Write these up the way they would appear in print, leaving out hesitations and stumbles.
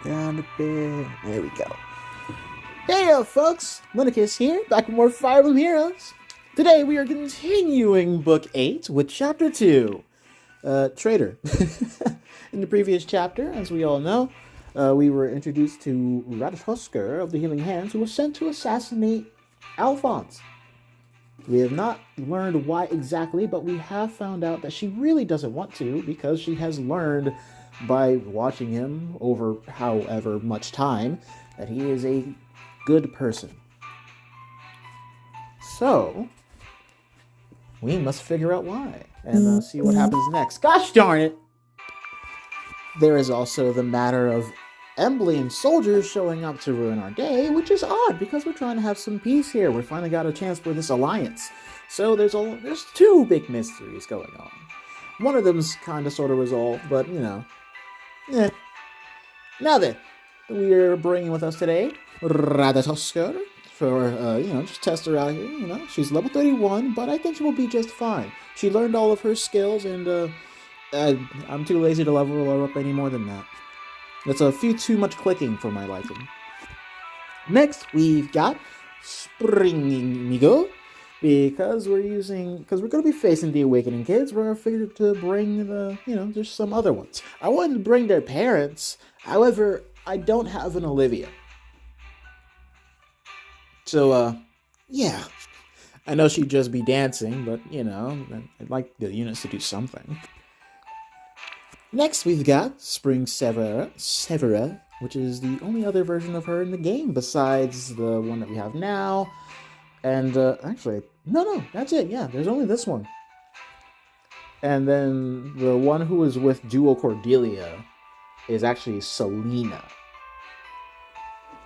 Down a bit. There we go. Hey, folks! Linicus here, back with more Fire Emblem Heroes. Today we are continuing Book 8 with Chapter 2, Traitor. In the previous chapter, as we all know, we were introduced to Ratatoskr of the Healing Hands, who was sent to assassinate Alfonse. We have not learned why exactly, but we have found out that she really doesn't want to because she has learned by watching him over however much time that he is a good person. So, we must figure out why and see what happens next. Gosh darn it! There is also the matter of Emblem soldiers showing up to ruin our day, which is odd because we're trying to have some peace here. We finally got a chance for this alliance. So there's two big mysteries going on. One of them's kind of sort of resolved, but Now then, we're bringing with us today Ratatoskr for just test her out here. She's level 31, but I think she will be just fine. She learned all of her skills, and I'm too lazy to level her up any more than that. That's a few too much clicking for my liking. Next, we've got Springigo, because we're going to be facing the Awakening kids. We're figured to bring there's some other ones. I wanted to bring their parents. However, I don't have an Olivia. So, yeah. I know she'd just be dancing, but, I'd like the units to do something. Next, we've got Spring Severa, which is the only other version of her in the game besides the one that we have now. And, actually, no, that's it. Yeah, there's only this one. And then the one who is with Duo Cordelia is actually Selena,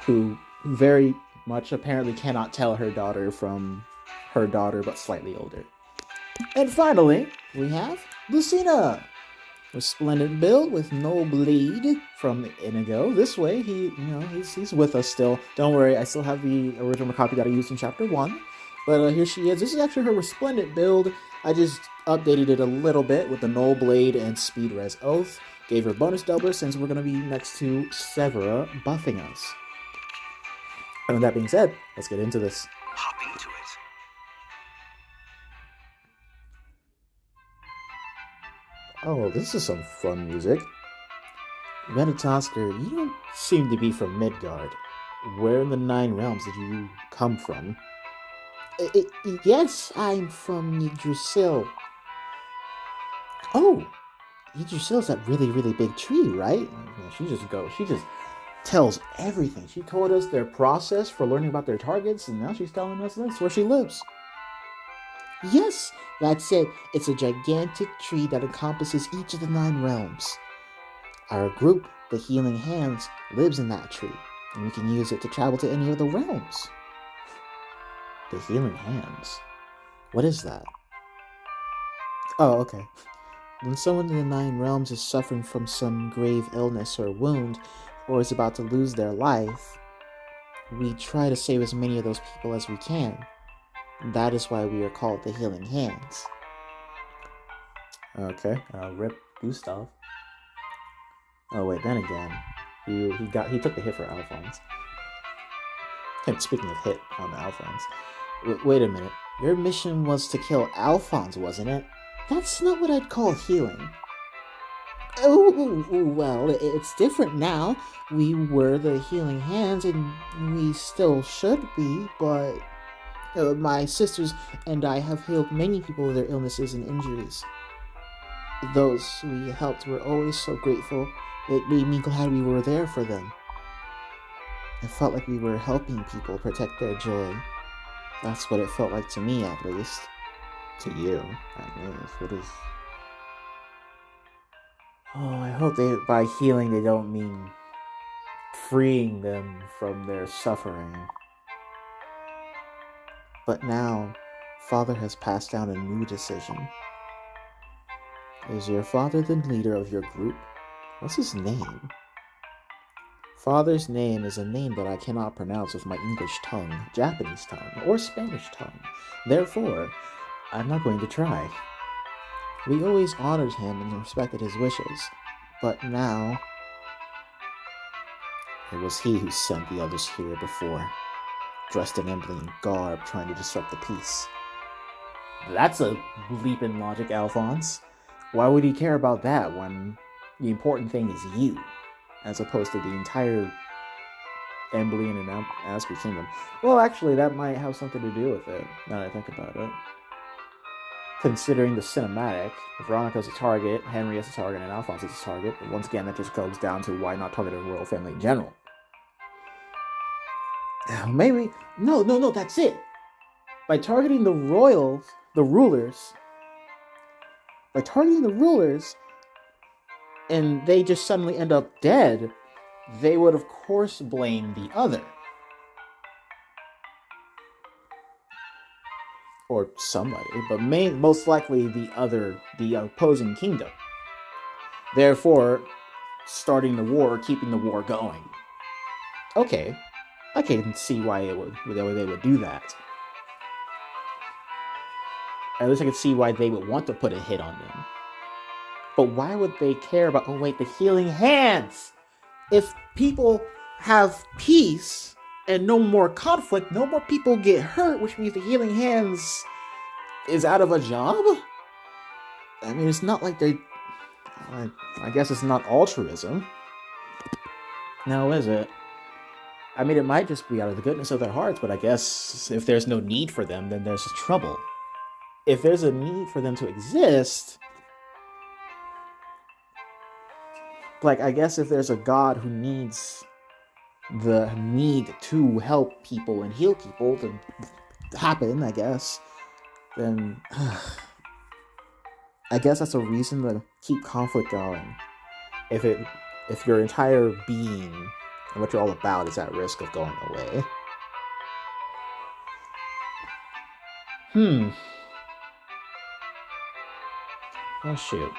who very much apparently cannot tell her daughter from her daughter, but slightly older. And finally, we have Lucina, a splendid build with no bleed from Inigo. This way, he's with us still. Don't worry, I still have the original copy that I used in Chapter 1. But here she is. This is actually her resplendent build. I just updated it a little bit with the Null Blade and Speed Res Oath. Gave her bonus doubler since we're going to be next to Severa buffing us. And with that being said, let's get into this. Hop into it. Oh, this is some fun music. Ratatoskr, you don't seem to be from Midgard. Where in the Nine Realms did you come from? Yes, I'm from Yggdrasil. Oh, Yggdrasil's that really, really big tree, right? She just tells everything. She told us their process for learning about their targets, and now she's telling us this, where she lives. Yes, that's it. It's a gigantic tree that encompasses each of the 9 realms. Our group, the Healing Hands, lives in that tree, and we can use it to travel to any of the realms. The Healing Hands? What is that? Oh, okay. When someone in the 9 realms is suffering from some grave illness or wound, or is about to lose their life, we try to save as many of those people as we can. That is why we are called the Healing Hands. Okay, rip Gustav. Oh wait, then again, he took the hit for Alfonse. And speaking of hit on Alfonse, wait a minute. Your mission was to kill Alfonse, wasn't it? That's not what I'd call healing. Oh, well, it's different now. We were the Healing Hands, and we still should be, but my sisters and I have healed many people of their illnesses and injuries. Those we helped were always so grateful. It made me glad we were there for them. I felt like we were helping people protect their joy. That's what it felt like to me, at least. To you, at least. What is... Oh, I hope by healing they don't mean freeing them from their suffering. But now, Father has passed down a new decision. Is your father the leader of your group? What's his name? Father's name is a name that I cannot pronounce with my English tongue, Japanese tongue, or Spanish tongue. Therefore, I'm not going to try. We always honored him and respected his wishes, but now It was he who sent the others here before, dressed in Emblem garb, trying to disrupt the peace. That's a leap in logic, Alphonse. Why would he care about that when the important thing is you, as opposed to the entire Emblem and Asker Kingdom? Well, actually, that might have something to do with it, now that I think about it. Considering the cinematic, Veronica's a target, Henrietta's a target, and Alphonse is a target. But once again, that just goes down to why not target the royal family in general. Maybe no, that's it. By targeting the rulers, and they just suddenly end up dead, they would of course blame the other. Or somebody, but most likely the opposing kingdom. Therefore, starting the war, keeping the war going. Okay, I can see why they would do that. At least I can see why they would want to put a hit on them. But why would they care about, oh wait, the healing hands? If people have peace and no more conflict, no more people get hurt, which means the healing hands is out of a job? I mean, it's not like they... I guess it's not altruism. No, is it? I mean, it might just be out of the goodness of their hearts, but I guess if there's no need for them, then there's trouble. If there's a need for them to exist... Like, I guess if there's a god who needs the need to help people and heal people to happen, I guess, then I guess that's a reason to keep conflict going. If your entire being and what you're all about is at risk of going away. Oh shoot.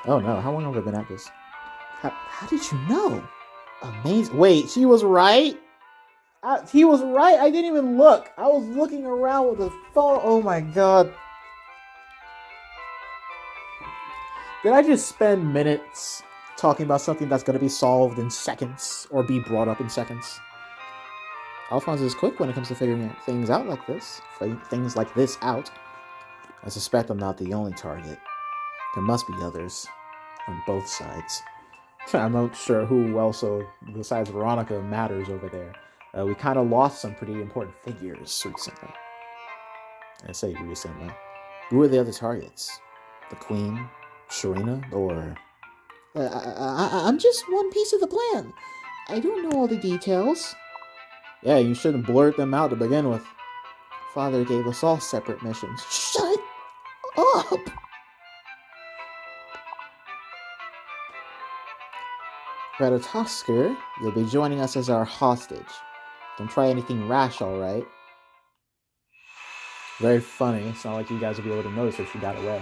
Oh no, how long have I been at this? How did you know? Amazing. Wait, she was right? He was right? I didn't even look. I was looking around with the phone. Oh my god. Did I just spend minutes talking about something that's going to be solved in seconds or be brought up in seconds? Alphonse is quick when it comes to figuring things out like this. Things like this out. I suspect I'm not the only target. There must be others on both sides. I'm not sure who else besides Veronica matters over there. We kind of lost some pretty important figures recently. I say recently. Who are the other targets? The Queen? Sharina? Or... I'm just one piece of the plan. I don't know all the details. Yeah, you shouldn't blurt them out to begin with. Father gave us all separate missions. Shut up! Ratatoskr, you'll be joining us as our hostage. Don't try anything rash, alright? Very funny. It's not like you guys will be able to notice if she got away.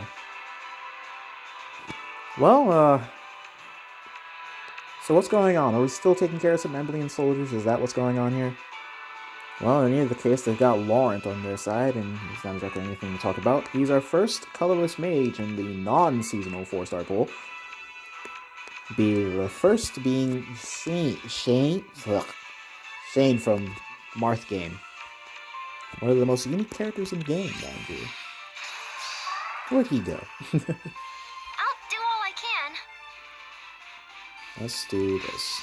Well, so what's going on? Are we still taking care of some Emblem soldiers? Is that what's going on here? Well, in either case, they've got Laurent on their side, and he's not exactly anything to talk about. He's our first colorless mage in the non-seasonal 4-star pool. The first being Shane from Marth Game. One of the most unique characters in the game, mind you. Where'd he go? I'll do all I can. Let's do this.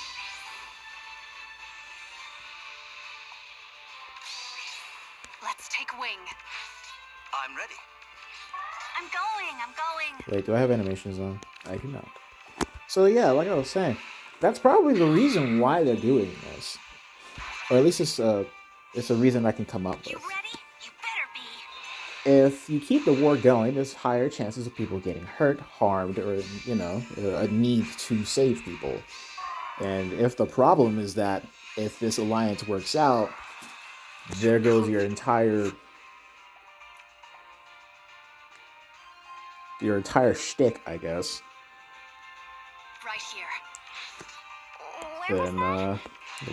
Let's take wing. I'm ready. I'm going. Wait, do I have animations on? I do not. So yeah, like I was saying, that's probably the reason why they're doing this. Or at least it's a reason I can come up with. You ready? You better be. If you keep the war going, there's higher chances of people getting hurt, harmed, or, a need to save people. And if the problem is that if this alliance works out, there goes your entire shtick, I guess. Right here. Then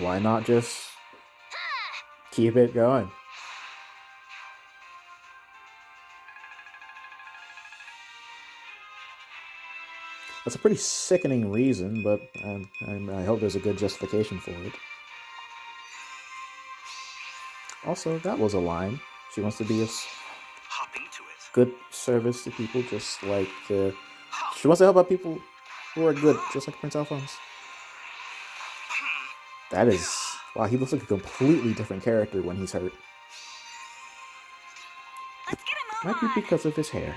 why not just keep it going? That's a pretty sickening reason, but I hope there's a good justification for it. Also, that was a line. She wants to be a good service to people, just like she wants to help out people who are good, just like Prince Alfonse. That is, wow, he looks like a completely different character when he's hurt. Let's get a Might move be on. because of his hair.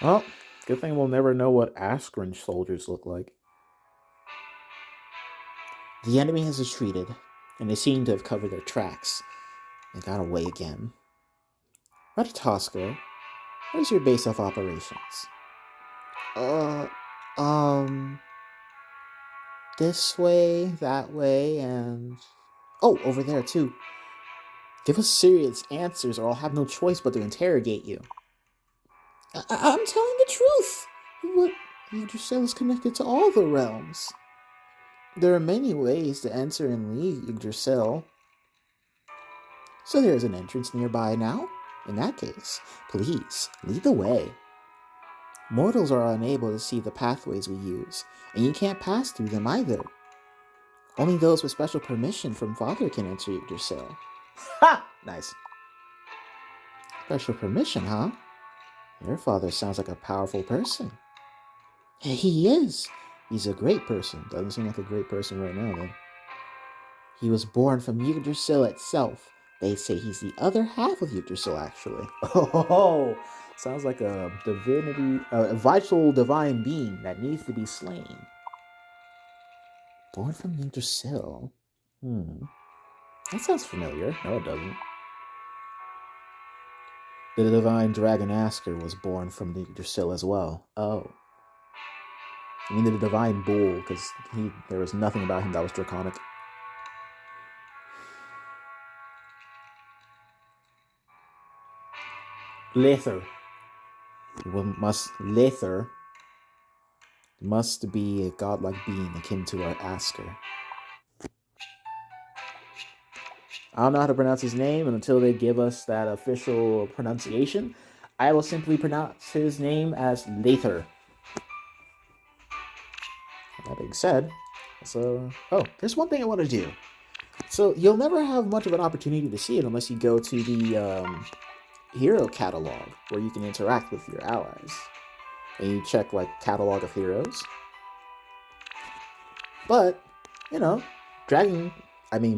Well, good thing we'll never know what Askren soldiers look like. The enemy has retreated, and they seem to have covered their tracks. They got away again. Ratatoskr, what is your base of operations? This way, that way, and... Oh, over there, too. Give us serious answers, or I'll have no choice but to interrogate you. I'm telling the truth! What? Yggdrasil is connected to all the realms. There are many ways to enter and leave Yggdrasil. So there is an entrance nearby now? In that case, please, lead the way. Mortals are unable to see the pathways we use, and you can't pass through them either. Only those with special permission from Father can enter Yggdrasil. Ha! Nice. Special permission, huh? Your father sounds like a powerful person. He is. He's a great person. Doesn't seem like a great person right now, though. He was born from Yggdrasil itself. They say he's the other half of Yggdrasil, actually. Oh, sounds like a divinity, a vital divine being that needs to be slain. Born from Yggdrasil? That sounds familiar. No, it doesn't. The divine dragon Asker was born from Yggdrasil as well. Oh. I mean the divine bull, because there was nothing about him that was draconic. Lather must be a godlike being akin to our Asker. I don't know how to pronounce his name, and until they give us that official pronunciation, I will simply pronounce his name as Lather. That being said, there's one thing I want to do. So you'll never have much of an opportunity to see it unless you go to the hero catalog, where you can interact with your allies. And you check, like, catalog of heroes. But,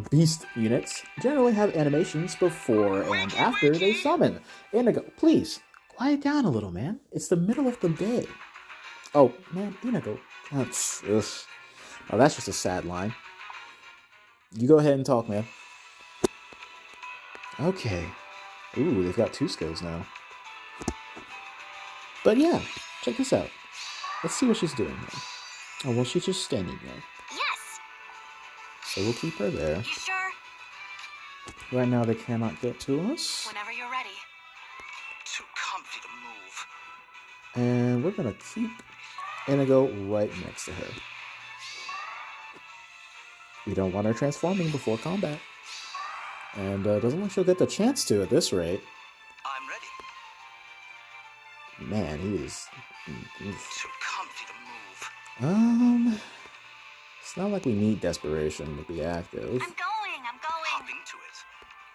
beast units generally have animations before and after they summon. Inigo, please, quiet down a little, man. It's the middle of the day. Oh, man, Inigo. That's just a sad line. You go ahead and talk, man. Okay. Ooh, they've got 2 skills now. But yeah, check this out. Let's see what she's doing here. Oh, well, she's just standing there. Yes. So we'll keep her there. You sure? Right now they cannot get to us. Whenever you're ready. Too comfy to move. And we're gonna keep Inigo right next to her. We don't want her transforming before combat. And doesn't look she'll get the chance to at this rate. I'm ready. Man, he's Too comfy to move. It's not like we need desperation to be active. I'm going. Hopping to it.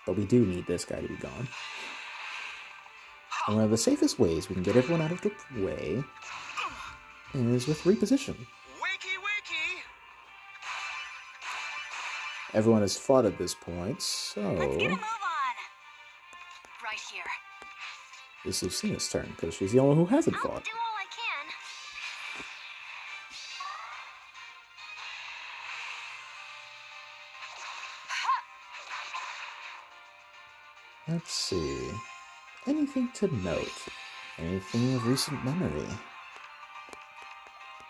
But we do need this guy to be gone. And one of the safest ways we can get everyone out of the way is with reposition. Wakey, wakey! Everyone has fought at this point, so Let's get a move on. Right here. it's Lucina's turn, because she's the only one who hasn't I'll fought. do all I can. Let's see. Anything to note? Anything of recent memory?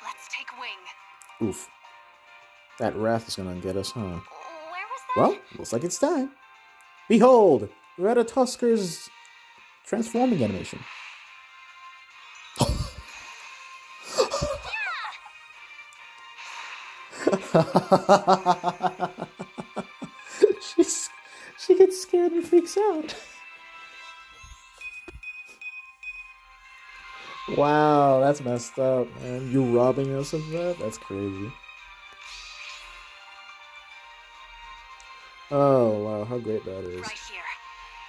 Let's take wing. Oof. That wrath is gonna get us, huh? Where was that? Well, looks like it's time. Behold! Ratatoskr's transforming animation. She gets scared and freaks out. Wow, that's messed up, man. You robbing us of that? That's crazy. Oh, wow, how great that is. Right here.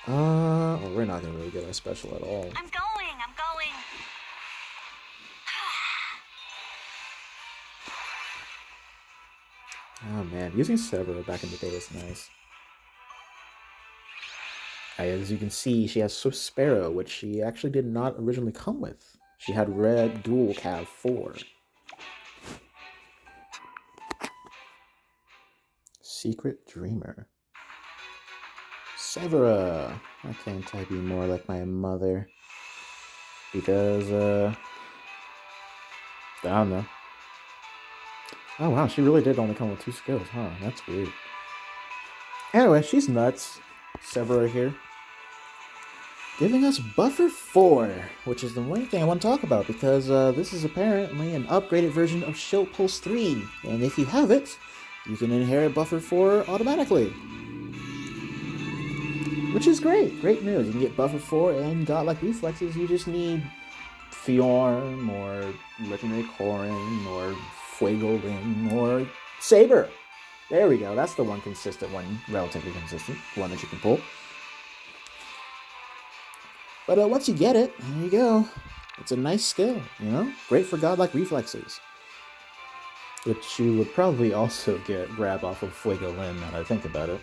Well, we're not gonna really get our special at all. I'm going. Oh man, using Severa back in the day was nice. As you can see, she has Sparrow, which she actually did not originally come with. She had Red Dual Cav 4. Secret Dreamer. Severa! Why can't I be more like my mother? Because, I don't know. Oh wow, she really did only come with 2 skills, huh? That's weird. Anyway, she's nuts. Severa here. Giving us Buffer 4, which is the one thing I want to talk about, because this is apparently an upgraded version of Shield Pulse 3. And if you have it, you can inherit Buffer 4 automatically. Which is great. Great news. You can get Buffer 4 and Godlike Reflexes. You just need Fjorm, or Legendary Corin, or Fuego Ring, or Saber. There we go. That's the one consistent one, relatively consistent, one that you can pull. But once you get it, there you go. It's a nice skill, you know? Great for Godlike Reflexes. Which you would probably also grab off of Fuego Limb, now that I think about it.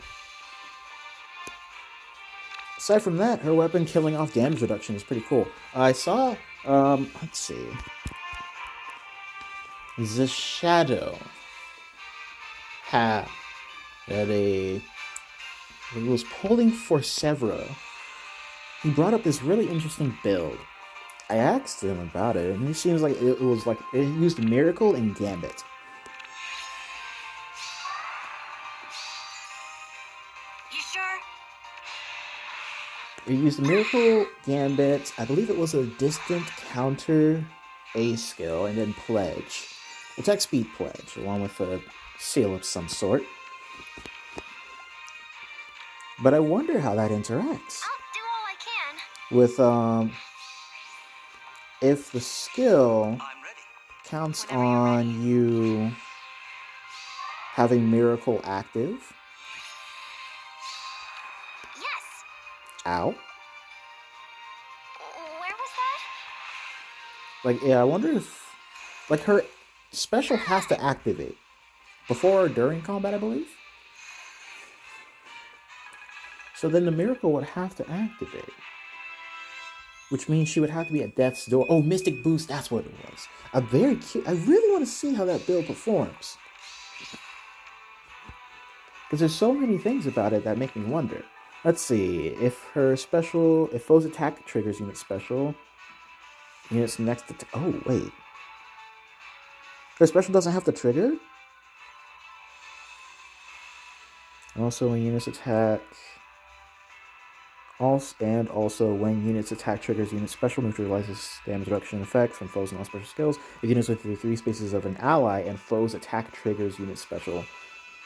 Aside from that, her weapon killing off damage reduction is pretty cool. I saw, let's see. The Shadow had it was pulling for Severa. He brought up this really interesting build. I asked him about it, and he seems like it used Miracle and Gambit. You sure? It used Miracle, Gambit, I believe it was a Distant Counter A skill, and then Pledge. Attack Speed Pledge, along with a seal of some sort. But I wonder how that interacts. I'll do all I can. With, if the skill counts on you having Miracle active. Yes. Ow. Where was that? Like, yeah, I wonder if, like, her special has to activate before or during combat, I believe. So then the Miracle would have to activate. Which means she would have to be at Death's Door. Oh, Mystic Boost, that's what it was. A very cute. I really want to see how that build performs. Because there's so many things about it that make me wonder. Let's see. If foe's attack triggers unit special. Units next to... Oh, wait. Her special doesn't have to trigger? Also, when units attack... Also, when units attack triggers unit special neutralizes damage reduction effects from foes and all special skills. If units within the 3 spaces of an ally and foes attack triggers unit special,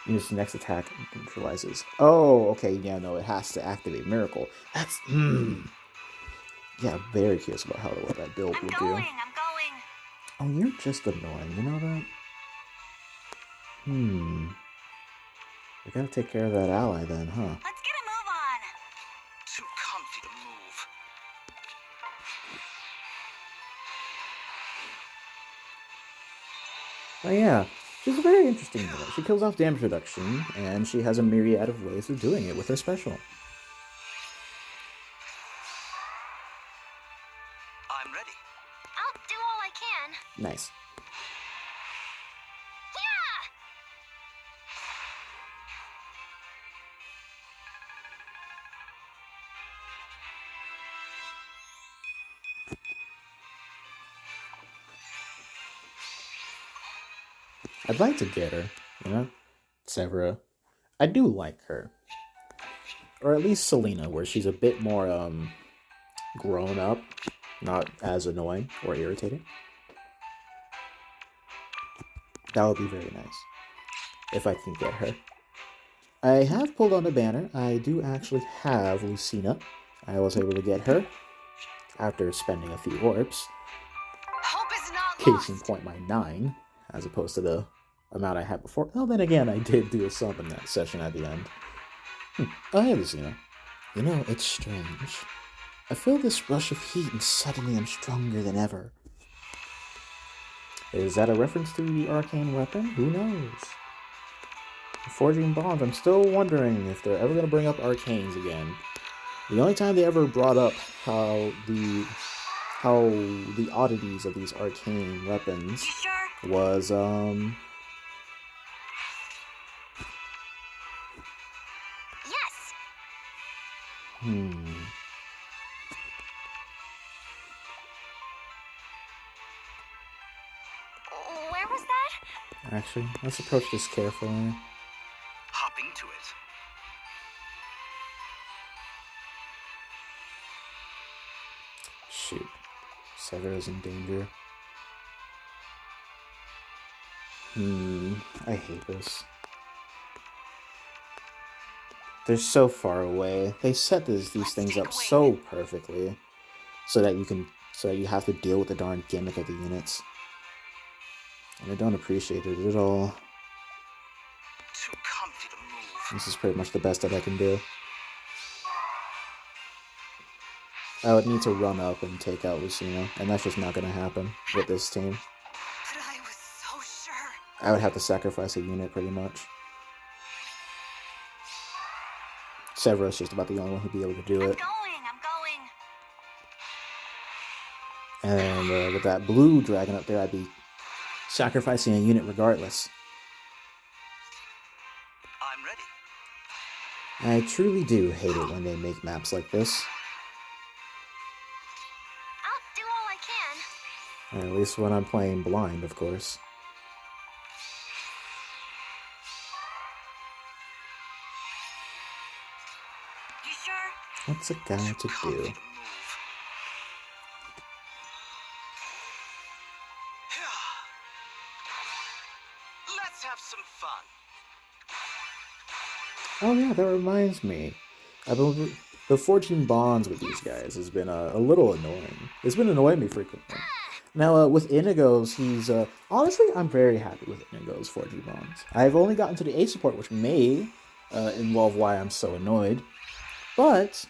units next attack neutralizes. Oh, okay, yeah, no, it has to activate Miracle. That's yeah, I'm very curious about what that build will do. I'm going. Oh, you're just annoying, you know that? We gotta take care of that ally then, huh? Let's get a move on. Too comfy to move. Oh yeah, she's very interesting though. She kills off damage reduction, and she has a myriad of ways of doing it with her special. I'm ready. I'll do all I can. Nice. I'd like to get her, you know? Severa. I do like her. Or at least Selena, where she's a bit more, grown up. Not as annoying or irritating. That would be very nice. If I can get her. I have pulled on the banner. I do actually have Lucina. I was able to get her after spending a few orbs. Hope is not Case in lost. point, my 9, as opposed to the amount I had before. Well, then again, I did do a sub in that session at the end. Oh, hey, Lucina. You know, it's strange. I feel this rush of heat and suddenly I'm stronger than ever. Is that a reference to the arcane weapon? Who knows? Forging bonds, I'm still wondering if they're ever going to bring up arcanes again. The only time they ever brought up how the oddities of these arcane weapons You sure? was Yes. Where was that? Actually, let's approach this carefully. Hopping to it. Shoot. Severa's in danger. I hate this. They're so far away. They set these things up so perfectly so that you have to deal with the darn gimmick of the units. And I don't appreciate it at all. Too comfy to move. This is pretty much the best that I can do. I would need to run up and take out Lucina, and that's just not going to happen with this team. But I was so sure. I would have to sacrifice a unit pretty much. Severa's just about the only one who'd be able to do it. I'm going. And with that blue dragon up there, I'd be sacrificing a unit regardless. I'm ready. I truly do hate it when they make maps like this. I'll do all I can. At least when I'm playing blind, of course. You sure? What's a guy to Comfy do? to move. Let's have some fun. Oh yeah, that reminds me. The forging bonds with these guys has been a little annoying. It's been annoying me frequently. Now, with Inigo's, he's... honestly, I'm very happy with Inigo's forging bonds. I've only gotten to the A support, which may involve why I'm so annoyed. But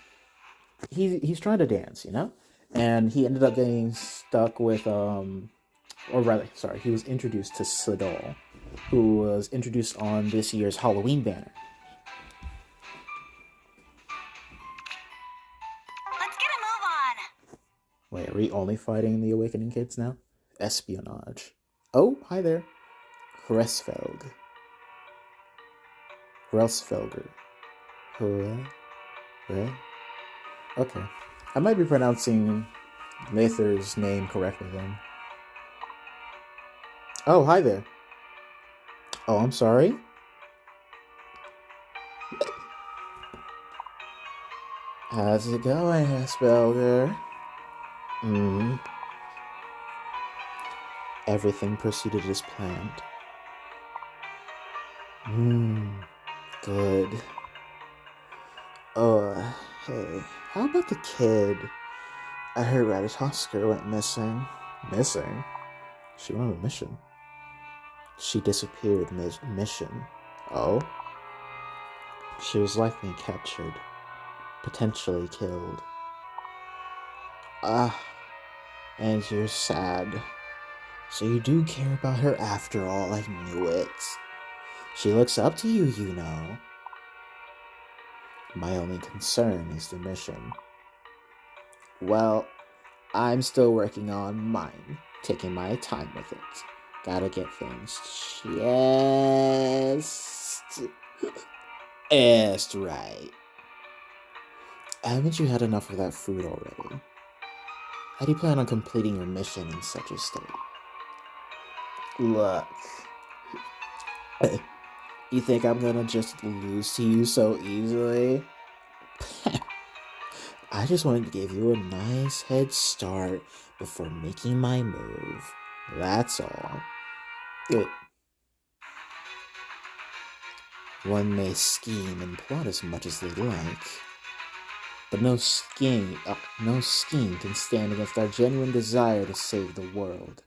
he's trying to dance, you know? And he ended up getting stuck with... or rather, sorry, he was introduced to Sidol, who was introduced on this year's Halloween banner. Let's get a move on. Wait, are we only fighting the Awakening Kids now? Espionage. Oh, hi there. Hresfelg. Hresfelger. Hre? Okay. I might be pronouncing Lather's name correctly then. Oh, hi there. Oh, I'm sorry. How's it going, Hresfelger? Everything proceeded as planned. Good. Hey, how about the kid? I heard Ratatoskr went missing. Missing? She went on a mission. She disappeared mid-mission. Oh? She was likely captured. Potentially killed. And you're sad. So you do care about her after all, I knew it. She looks up to you, you know. My only concern is the mission. Well, I'm still working on mine, taking my time with it. Gotta get things just right. Haven't you had enough of that food already? How do you plan on completing your mission in such a state? Look. You think I'm gonna just lose to you so easily? I just wanted to give you a nice head start before making my move. That's all. One may scheme and plot as much as they like, but no scheme can stand against our genuine desire to save the world.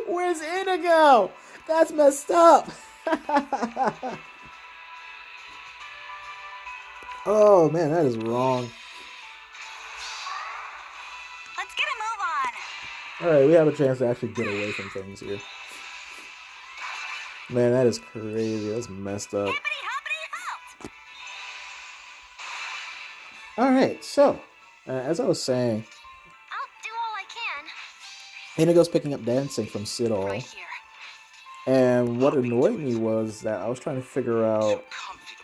Where's Inigo? That's messed up. Oh man, that is wrong. Let's get a move on. Alright, we have a chance to actually get away from things here. Man, that is crazy. That's messed up. Hippity hoppity halt. Alright, so, as I was saying, I'll do all I can. Inigo's picking up dancing from Sidol. Right here. And what annoyed me was that I was trying to figure out Too comfy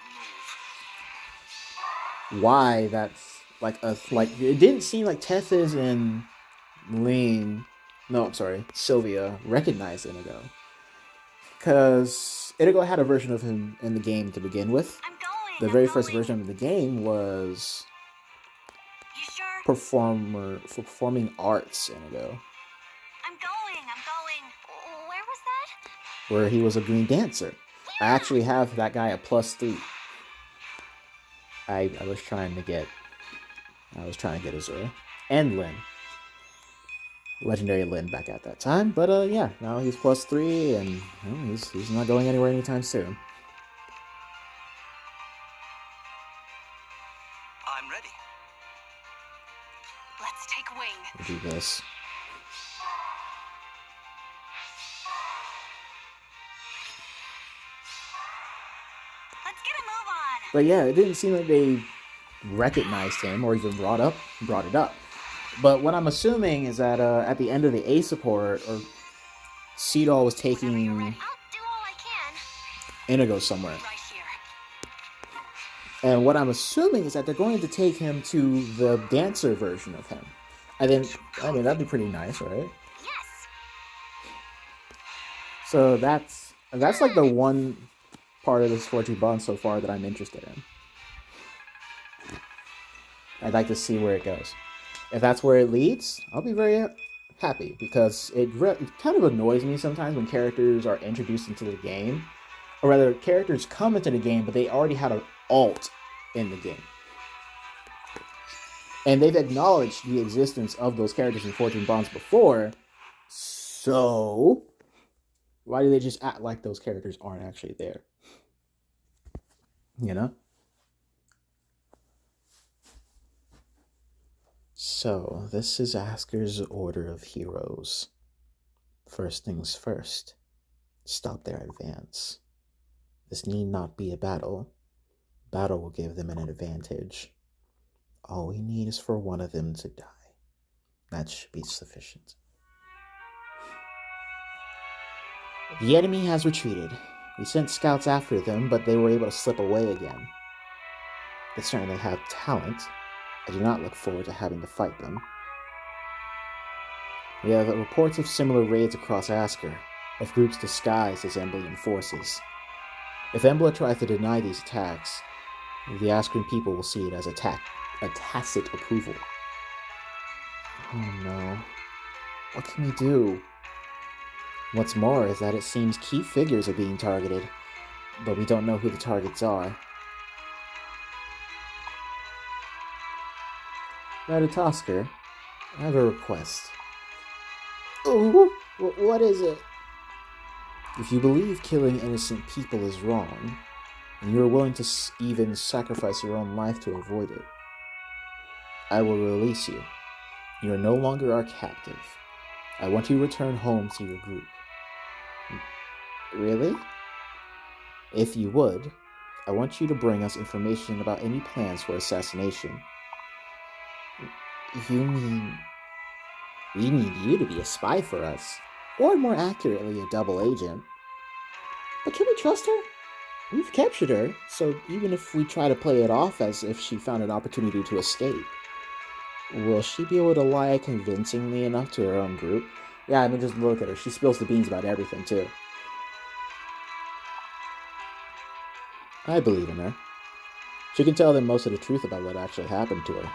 to move. why that's like it didn't seem like Tethys and Sylvia recognized Inigo. Because Inigo had a version of him in the game to begin with. I'm going. The very first version of the game was You sure? performing arts Inigo, I'm going. Where was that? where he was a green dancer. I actually have that guy at +3. I was trying to get Azura and Lyn. Legendary Lyn back at that time, but yeah, now he's +3 and he's not going anywhere anytime soon. I'm ready. Let's take wing. We'll do this. Let's get a move on. But yeah, it didn't seem like they recognized him or even brought it up. But what I'm assuming is that at the end of the A support, or Sidol was Whenever you're ready, taking I'll do all I can. Inigo somewhere. Right here. And what I'm assuming is that they're going to take him to the dancer version of him. I mean, that'd be pretty nice, right? Yes. So that's like the one part of this 14 bond so far that I'm interested in. I'd like to see where it goes. If that's where it leads, I'll be very happy, because it kind of annoys me sometimes when characters are introduced into the game, or rather, characters come into the game, but they already had an alt in the game. And they've acknowledged the existence of those characters in 14 Bonds before, so why do they just act like those characters aren't actually there? You know? So, this is Asker's order of heroes. First things first, stop their advance. This need not be a battle. Battle will give them an advantage. All we need is for one of them to die. That should be sufficient. The enemy has retreated. We sent scouts after them, but they were able to slip away again. They certainly have talent. I do not look forward to having to fight them. We have reports of similar raids across Asker, of groups disguised as Emblem forces. If Emblem tries to deny these attacks, the Askerian people will see it as a tacit approval. Oh no. What can we do? What's more is that it seems key figures are being targeted, but we don't know who the targets are. Ratatoskr, I have a request. Oh, what is it? If you believe killing innocent people is wrong, and you are willing to even sacrifice your own life to avoid it, I will release you. You are no longer our captive. I want you to return home to your group. Really? If you would, I want you to bring us information about any plans for assassination. You mean we need you to be a spy for us, or more accurately, a double agent? But can we trust her? We've captured her, so even if we try to play it off as if she found an opportunity to escape, will she be able to lie convincingly enough to her own group? Yeah, I mean, just look at her. She spills the beans about everything, too. I believe in her. She can tell them most of the truth about what actually happened to her.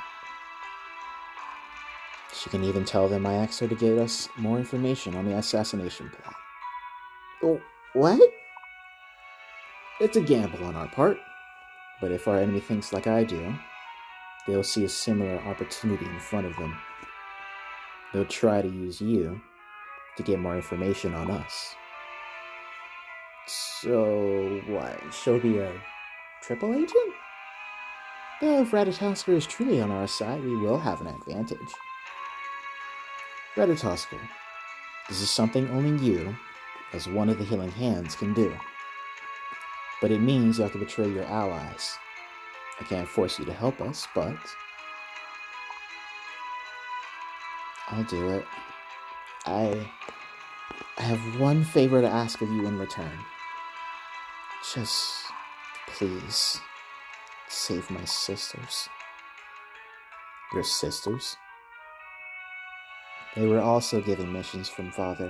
She can even tell them I asked her to get us more information on the assassination plot. Oh, What? It's a gamble on our part, but if our enemy thinks like I do, they'll see a similar opportunity in front of them. They'll try to use you to get more information on us. So, what? She'll be a triple agent? Though if Ratatoskr is truly on our side, we will have an advantage. Ratatoskr, this is something only you, as one of the Healing Hands, can do. But it means you have to betray your allies. I can't force you to help us, but I'll do it. I have one favor to ask of you in return. Just, please, save my sisters. Your sisters? They were also given missions from Father.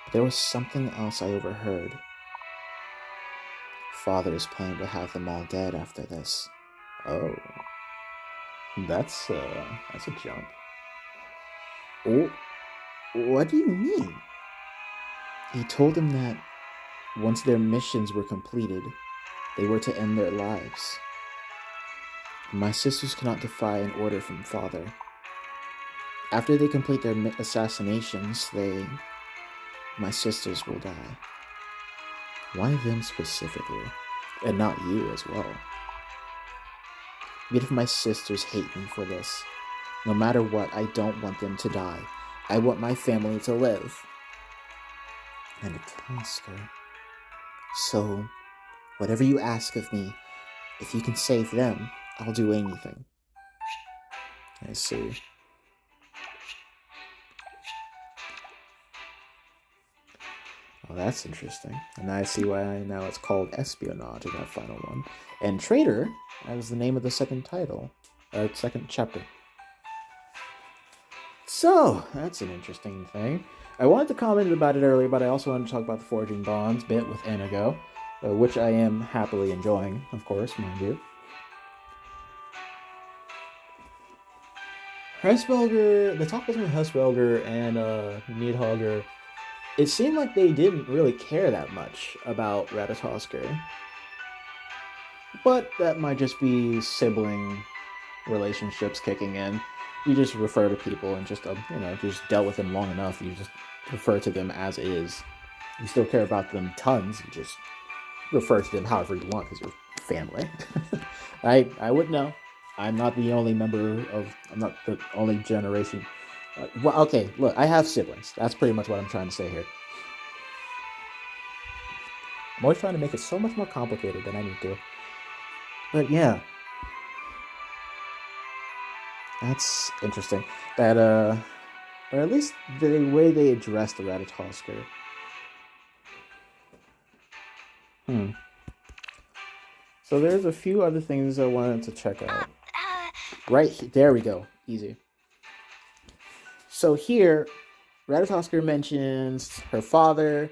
But there was something else I overheard. Father is planning to have them all dead after this. Oh. That's a jump. Oh, what do you mean? He told them that once their missions were completed, they were to end their lives. My sisters cannot defy an order from Father. After they complete their assassinations, my sisters will die. Why them specifically? And not you as well. Yet if my sisters hate me for this, no matter what, I don't want them to die. I want my family to live. And a Ratatoskr. So, whatever you ask of me, if you can save them, I'll do anything. I see. Well, that's interesting. And I see why now it's called Espionage in that final one. And Traitor as the name of the second chapter. So, that's an interesting thing. I wanted to comment about it earlier, but I also wanted to talk about the Forging Bonds bit with Inigo, which I am happily enjoying, of course, mind you. Hesbelger, the talk between Hesbelger and Nidhogger, it seemed like they didn't really care that much about Ratatoskr. But that might just be sibling relationships kicking in. You just refer to people and just, if you just dealt with them long enough, you just refer to them as is. You still care about them tons, you just refer to them however you want because you're family. I wouldn't know. I'm not the only I'm not the only generation. Well, okay, look, I have siblings. That's pretty much what I'm trying to say here. I'm always trying to make it so much more complicated than I need to. But yeah. That's interesting. That, or at least the way they address the Ratatoskr. So there's a few other things I wanted to check out. Right, there we go. Easy. So here, Ratatoskr mentions her father,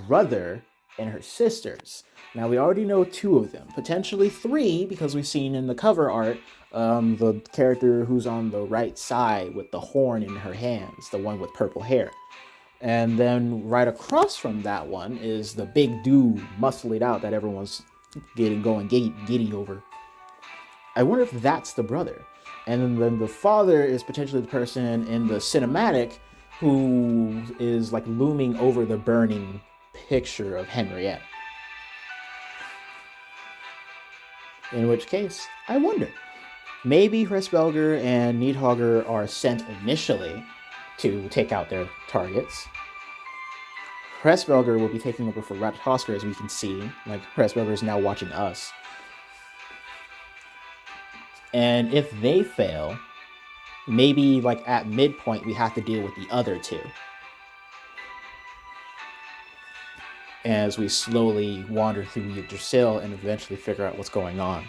brother, and her sisters. Now, we already know 2 of them. Potentially 3, because we've seen in the cover art, the character who's on the right side with the horn in her hands, the one with purple hair. And then right across from that one is the big dude, muscled out, that everyone's giddy over. I wonder if that's the brother. And then the father is potentially the person in the cinematic who is like looming over the burning picture of Henriette. In which case, I wonder. Maybe Hesbelger and Nidhogger are sent initially to take out their targets. Hesbelger will be taking over for Ratatoskr, as we can see. Like, Hesbelger is now watching us. And if they fail, maybe like at midpoint we have to deal with the other 2. As we slowly wander through Yggdrasil and eventually figure out what's going on.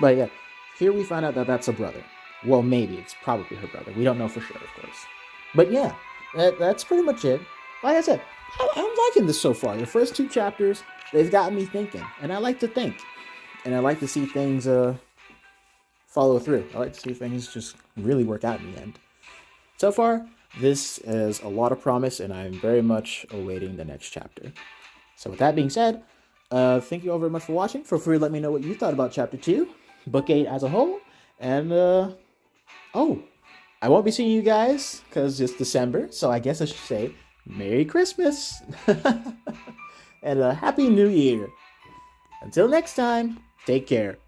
But yeah, here we find out that that's a brother. Well, maybe it's probably her brother. We don't know for sure, of course. But yeah, that's pretty much it. Like I said, I'm liking this so far. The first 2 chapters, they've got me thinking. And I like to think. And I like to see things follow through. I like to see things just really work out in the end. So far, This is a lot of promise, and I'm very much awaiting the next chapter. So with that being said, thank you all very much for watching. Feel free to let me know what you thought about Chapter 2, Book 8 as a whole, and, oh, I won't be seeing you guys, because it's December, so I guess I should say Merry Christmas, and a Happy New Year. Until next time, take care.